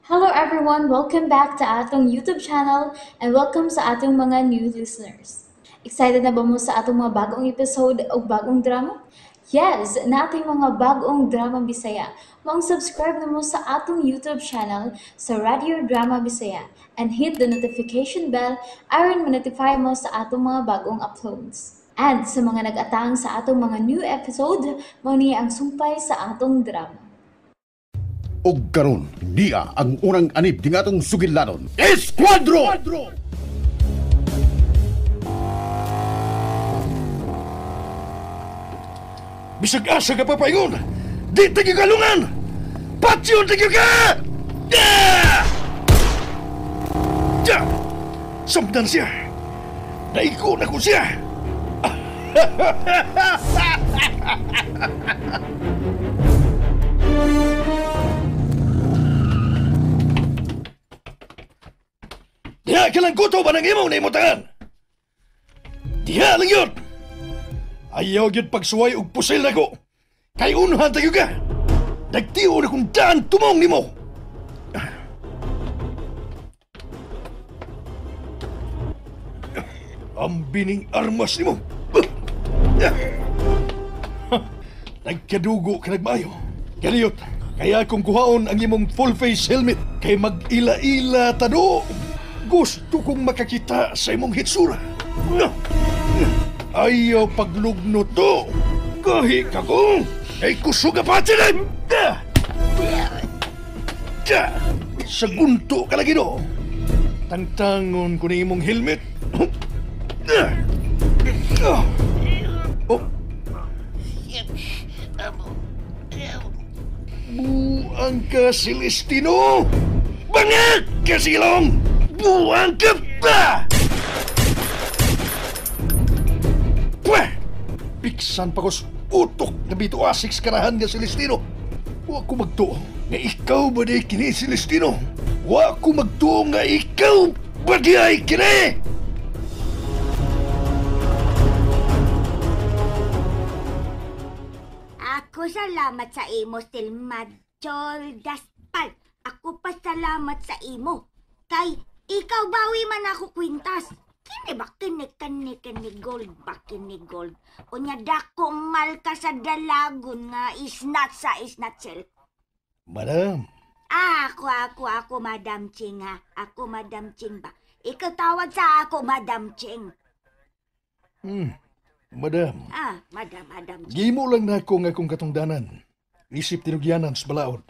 Hello everyone, welcome back to atong YouTube channel and welcome sa atong mga new listeners. Excited na ba mo sa atong mga bagong episode o bagong drama? Yes, na ating mga bagong drama Bisaya. Mag-subscribe na mo sa atong YouTube channel sa Radio Drama Bisaya and hit the notification bell aron ma-notify mo sa atong mga bagong uploads. And sa mga nag-atang sa atong mga new episode, mao niya ang sumpay sa atong drama. Og karon dia ang unang anib dingatong sugilanon. Esquadro! Bisag asa ka papaingon! Di tagi galungan! Patyon tagi ka! Yeah! Yeah! Samdan siya! Naiko na ko siya! Diha ka lang kuto ba ng imo na imutangan? Diha lang yun! Ayaw yun pagsuway og pusil na ko! Kay unuhan tayo ka! Nagtiyo na kung daan tumong ni mo! Ang bining armas ni mo! Nagkadugo ka nagmayo. Galiyot, kaya kung kuhaon ang imong full face helmet kay mag-ila-ila tado. Gusto kong makakita sa imong hitsura. Ayaw paglugno to. Gahi ka ko. Ay kusuga pa sila. Sa gunto ka lagi no. Tangtangon ko na imong helmet. Oh. Buang ka, Celestino! Bangag ka, Silong! Buang ka pa! Pweh! Piksan pa ko sa utok na bito asik karahan nga, Celestino. Wa ko magtuo nga ikaw ba di kini, Celestino? Wa ko magtuo nga ikaw ba di ay kini? Ako salamat sa imo, Stil Majol Gaspar. Ako pa salamat sa imo. Kay ikaw bawi man ako kwintas. Kini ba kini gold ba kini gold? Unya dako mal ka sa dalagon nga isnat sa isnatsel. Madam, Ako, Madam Ching ha. Ako, Madam Ching ba? Ikaw tawag sa ako, Madam Ching. madam. Madam Ching. Gimo lang na ako nga akong katungdanan. Isip tinugyanan sa balaod.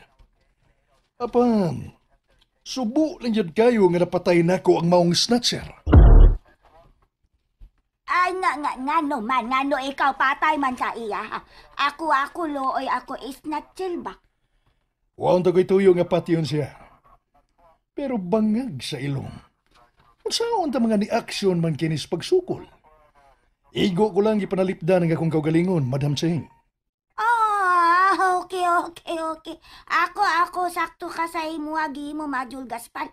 Apan, subo lang yun kayo nga napatay na ko ang maong snatcher. Ay, ngano ikaw patay man sa iya, ha? Ako, looy, ako isnatsel ba? Waon tago'y tuyo nga patyon siya. Pero bangag sa ilong. Kung saan ta mga ni-action man kinis pagsukol. Igo ko lang ipanalipdan ang akong kaugalingon, Madam Cheng. Okay. Ako, sakto ka sa imo, agi mo, Majul Gaspar.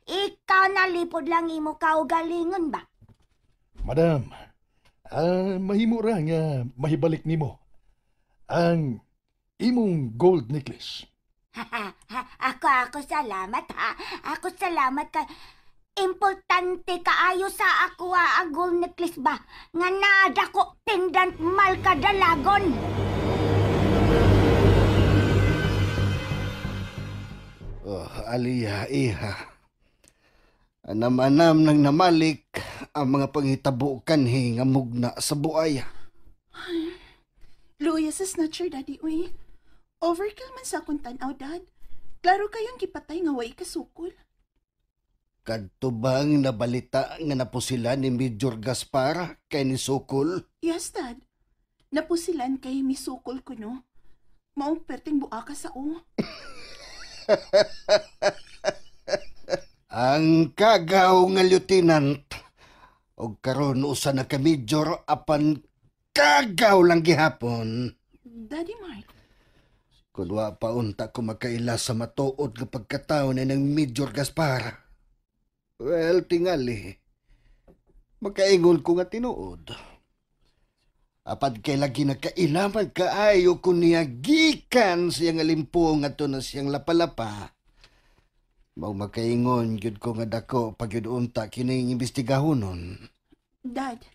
Ikaw nalipod lang imo kaugalingon ba? Madam, mahimo ra nga mahibalik nimo ang imong gold necklace. Ako, salamat ha. Ako, salamat ka. Importante kaayo sa ako ang gold necklace ba? Nga nada ko pendant mal kadalagon. Oh, Aliyah, iha. Anam-anam nang namalik ang mga panghitabo kanhi nga mugna sa buaya. Luya sa snatcher, Daddy, uy. Overkill man sa akong tanaw, Dad. Klaro kayong gipatay nga way kasukol. Kadto bang nabalita nga napusilan ni Major Gaspar kay ni Sukol? Yes, Dad. Napusilan kay misukol ko, no? Maong perting bua ka sa o. Ang kagaw nga lieutenant og karon usa na ka major apan kagaw lang gihapon. Daddy Mark, Kung wa pa unta ko makaila sa matuod nga pagkatao na ng Major Gaspar. Well, tingali. Makaingon ko nga tinuod. Apad kay lagi nagkailaman kaayo ko niya gikan siyang alimpong ato na siyang lapalapa. Mao makaingon gyud ko nga dako pag yun unta kining imbestigahonon. Dad,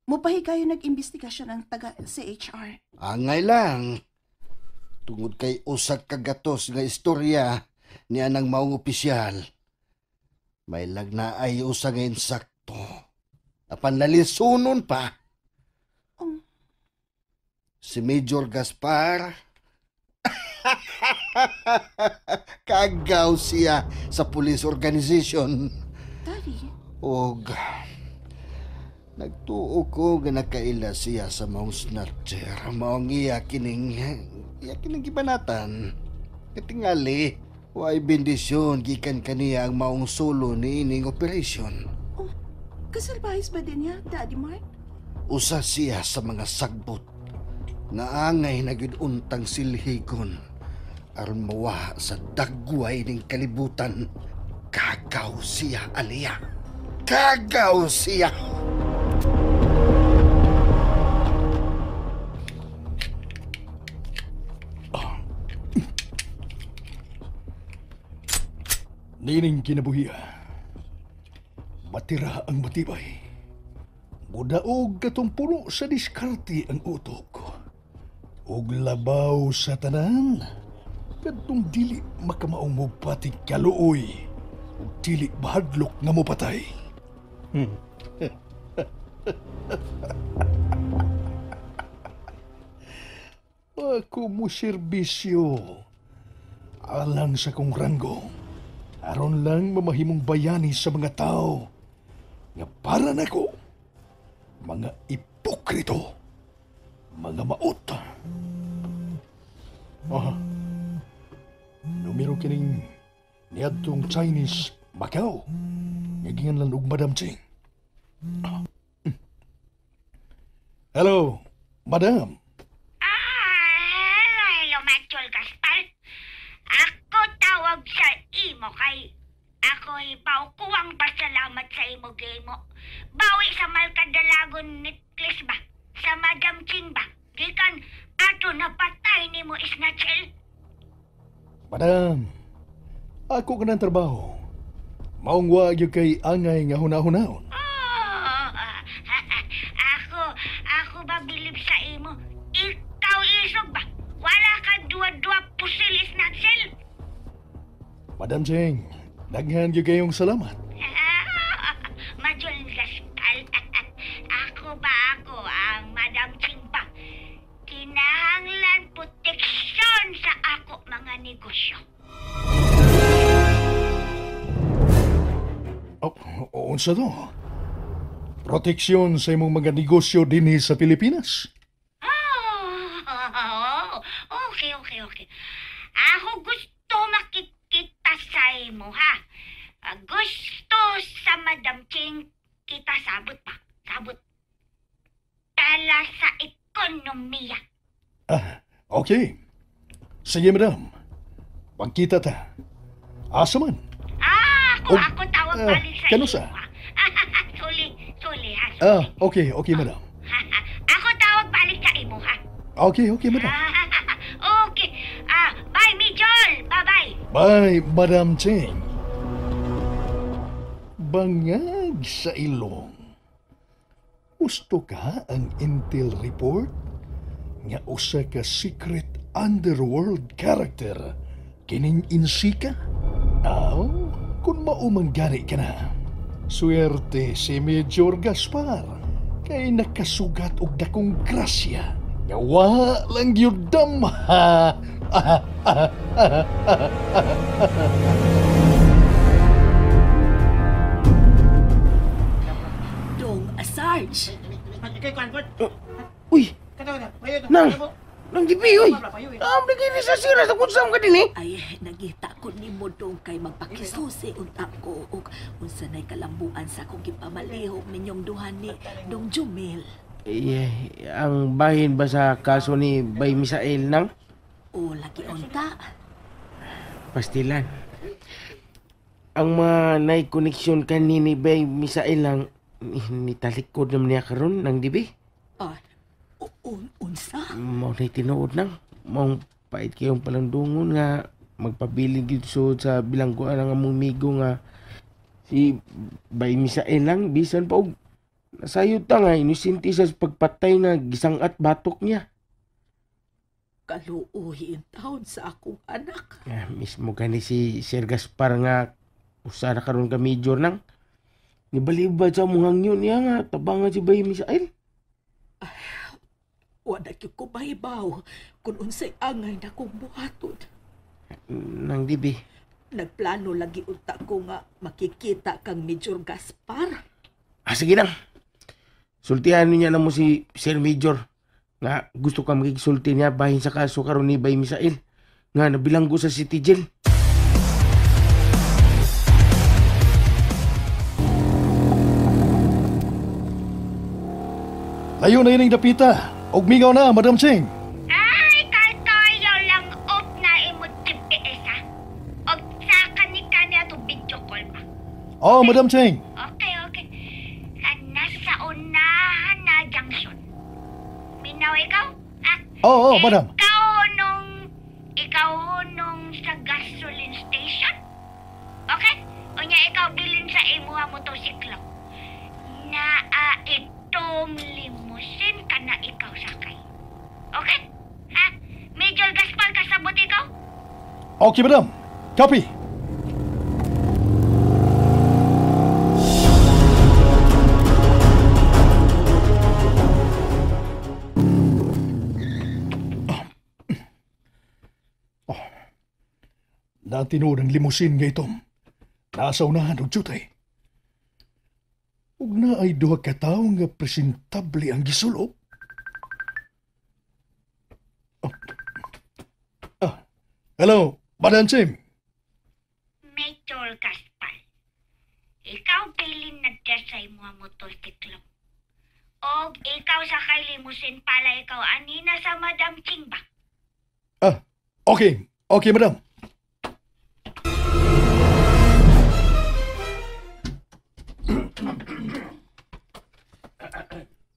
mupahigayo nag-imbestigasyon ang taga CHR. Angay lang. Tungod kay usak kagatos nga istorya ni anang maong opisyal. May lagna ay usa nga insakto. Apan lalisunon pa. Oh. Si Major Gaspar. Kagaw siya sa police organization. Daddy, Og nagtuo ko nga nakaila siya sa maong snatcher. Maong iya kining gibanatan. Katingali, way bendisyon gikan kaniya ang maong solo ni ining operasyon. kasalbahis ba din niya, Daddy Mark? Usa siya sa mga sagbot nga angay na gyud untang silhigon aron mawa sa dagway ning kalibutan. Kagaw siya, Alia. Kagaw siya. Nining kinabuhiya. Matira ang matibay. Mudaog katong puno sa diskarte ang utok. Og labaw sa tanan. Kadtong dili makamaong mupatig kaluoy. Og dili bahadlok nga mupatay. Ako mo serbisyo. Alang sa kong ranggo. Aron lang mamahimong bayani sa mga tao nga para nako mga ipokrito, mga maot. Numero kining niadtong Chinese Macau nga lang og Madam Ching. Hello, Madam. Hello, Major Gaspar. Ako tawag sa imo kay ako'y paukuwang pasalamat sa imo gimo. Bawi sa malkadalagon Netflix ba? Sa Madam Ching ba? Gikan ato napatay ni mo Isnachel. Madam, ako ka ng trabaho. Maong wag yung kay angay nga hunahunahon. Ako ba bilib sa imo? Ikaw isog ba? Wala ka dua-dua pusil Isnachel. Madam Cheng, daghan yung kayong salamat. Major Gaspar. Ako ang Madam Ching ba? Kinahanglan proteksyon sa ako mga negosyo. Unsa to? Proteksyon sa imong mga negosyo dinhi sa Pilipinas? Okay. Ako gusto makikita sa imo, ha? Gusto sa Madam Ching kita sabot pa. Sabot. Tala sa ekonomiya. Okay. Sige, madam. Pagkita ta. Asa man? Ako tawag balik sa kanusa? imo, ha? Suli, ha? Okay, madam. Ako tawag balik sa imo, ha? Okay, madam. Okay. Bye, Mijol. Bye-bye. Bye, Madam Cheng. Bangag sa ilong. Gusto ka ang intel report nga usa ka secret underworld character kining insika? Kung maumanggari ka na, swerte si Major Gaspar kay nakasugat og dakong grasya nga wa lang gyud dam. Dong Sarge. Uy! Nang dibi, uy! Nagkini sa sira sa kutsam ka din, eh! Ay, nagita ko ni mo dong kay magpakisusi unta ko ug unsa nay kalambuan sa akong gipamalihog ninyong duha ni Dong Jumel. Ang bahin ba sa kaso ni Bay Misael nang? O lagi unta. Pastilan. Ang mga naikoneksyon kanini Bay Misael lang, nitalikod naman niya karon nang dibi. Unsa? Mau na tinuod nang. Mau pait kayong palandungon nga magpabiling gid so sa bilangguan ang among migo nga si Bay Misael lang bisan pa og nasayod ta nga inusinti sa pagpatay nga gisangat batok niya. Kaluoy ang taon sa akong anak. Mismo gani si Sir Gaspar nga usa na karon ka major nang nibalibad sa muhang yun niya nga tabangan si Bay Misael. Wala gyud ko mahibaw kung unsay angay na kong buhaton. Nang dibi. Nagplano lagi unta ko nga makikita kang Major Gaspar. Sige nang. Sultihan niya na mo si Sir Major nga gusto ka magigsulti niya bahin sa kaso karon ni Bay Misael nga nabilanggo sa City Jail. Layo na ining dapita. Og mingaw na, Madam Ching. Ay, kartoyo lang up na imo GPS ha. Og sa kani-kani ato video call ba? Oh, Madam Ching. Okay. Nasa unahan na junction. Minaw ikaw? Ah, Oo, madam. Ikaw nung sa gasoline station? Okay? Unya ikaw bilin sa imuha motosiklo. Itong limousine ka na ikaw sakay. Okay? Ha? Major Gaspar kasabot ikaw? Okay, madam. Copy. Natinood ang limusin nga itom. Nasa unahan og jutay. Ug na ay duha ka tawo nga presentable ang gisulop. Hello, Madam Chim. Major Gaspar, ikaw bilin na sa imuha motosiklo. Og ikaw sakay limusin pala ikaw anina sa Madam Ching ba? Okay. Okay, madam.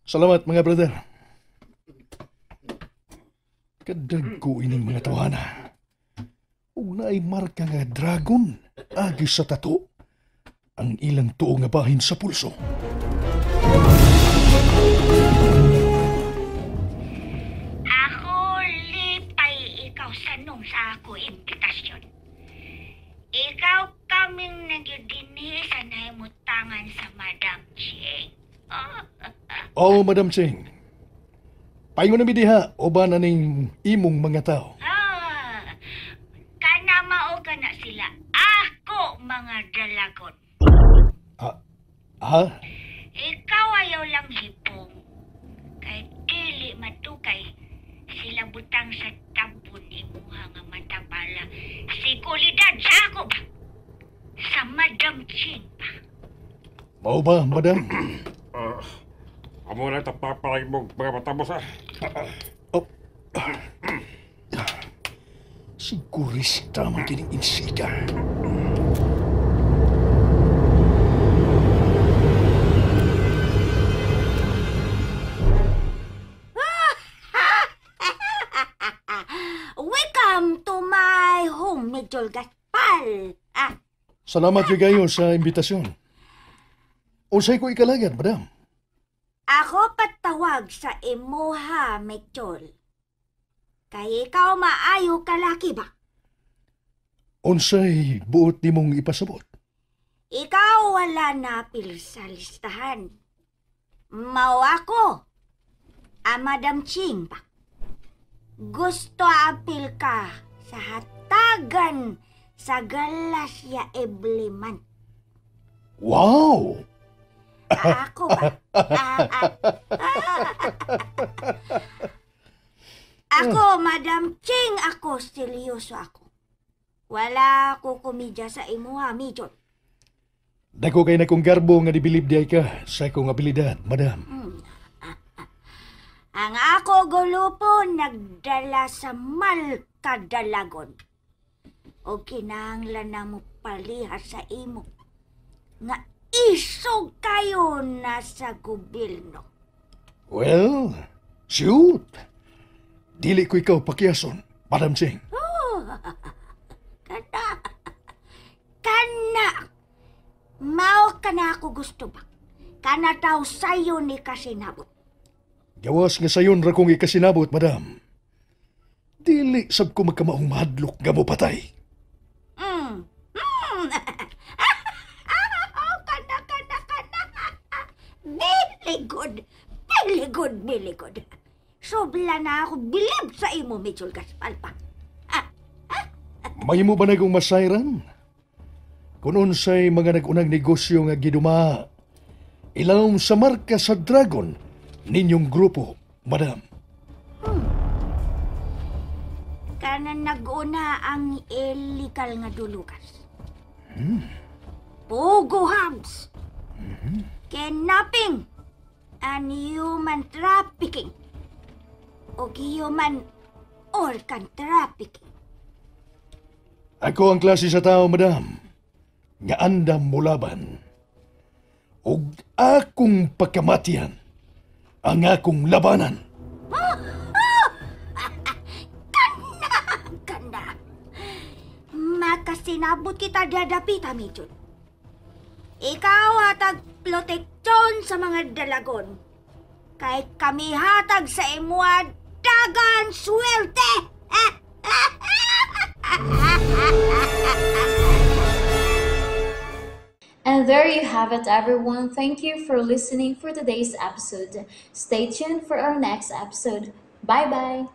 Salamat, mga brother. Kadagko ining mga tawana. Ug naay marka nga dragon agi sa tato. Ang ilang tuo nga bahin sa pulso. Ako lipay ikaw sanong sa ako imbitasyon. Ikaw kaming nagyudinhi sa nahimutangan sa Madam Ching. Oh, Madam Ching. Paingon na mi diha uban aning imong mga tao. Kana mao kana sila. Ako mga dalagon. Ha? Ikaw ayaw lang hipong. Kay dili matukay sila butang sa tampon imuha nga matabala. Sigulidad sa ako ba? Sa Madam Ching ba? Mao ba, madam? Amo na tapapalay mo mga matamos ha. Sigurista man kining insika. Welcome to my home, Major Gaspar. Salamat kayo sa imbitasyon. Unsay ko ikalagad, madam? Ako patawag sa imuha, Major. Kay ikaw maayo kalaki ba? Unsay buot nimong ipasabot? Ikaw wala napil sa listahan. Mao ako, Madam Ching ba? Gusto apil ka sa hatagan sa Galasya Ebliman. Wow! Ako ba? Ako, Madam Ching, ako, seryoso ako. Wala ko komedya sa imuha, Major. Dako kay na kong garbo nga dibilib diay ka sa akong abilidad, madam. Ang ako gulupo nagdala sa Malkadalagon. O kinahanglan na mo palihas sa imo. Nga isog kayo na sa gobyerno. Well, shoot. Dili ko ikaw pakiason, Madam Ching. Kana. Kana. Mao kana ako gusto ba? Kana daw sayo ni kasinabot. Gawas nga sayon ra kong ikasinabot, madam. Dili sab ko magkamaong mahadlok nga mo patay. Kana. Really good. Really good. Sobla na ako bilib sa imo, Mitchell Gaspal pa. May mo ba na kong masayran? Kung unsay mga nag-unang negosyo nga giduma, ilawom sa marka sa Dragon ninyong grupo, madam. Kana nag-una ang illegal nga dulugas. Pogo hams. Kidnapping and human trafficking. O human organ trafficking. Ako ang klase sa tao, madam, nga andam mulaban. Ug akong pagkamatian ang akong labanan. Ganda. Makasinabot kita dadapita, Mitchell. Ikaw hatag proteksyon sa mga dalagon. Kay kami hatag sa imuha dagan swerte. And there you have it, everyone. Thank you for listening for today's episode. Stay tuned for our next episode. Bye-bye.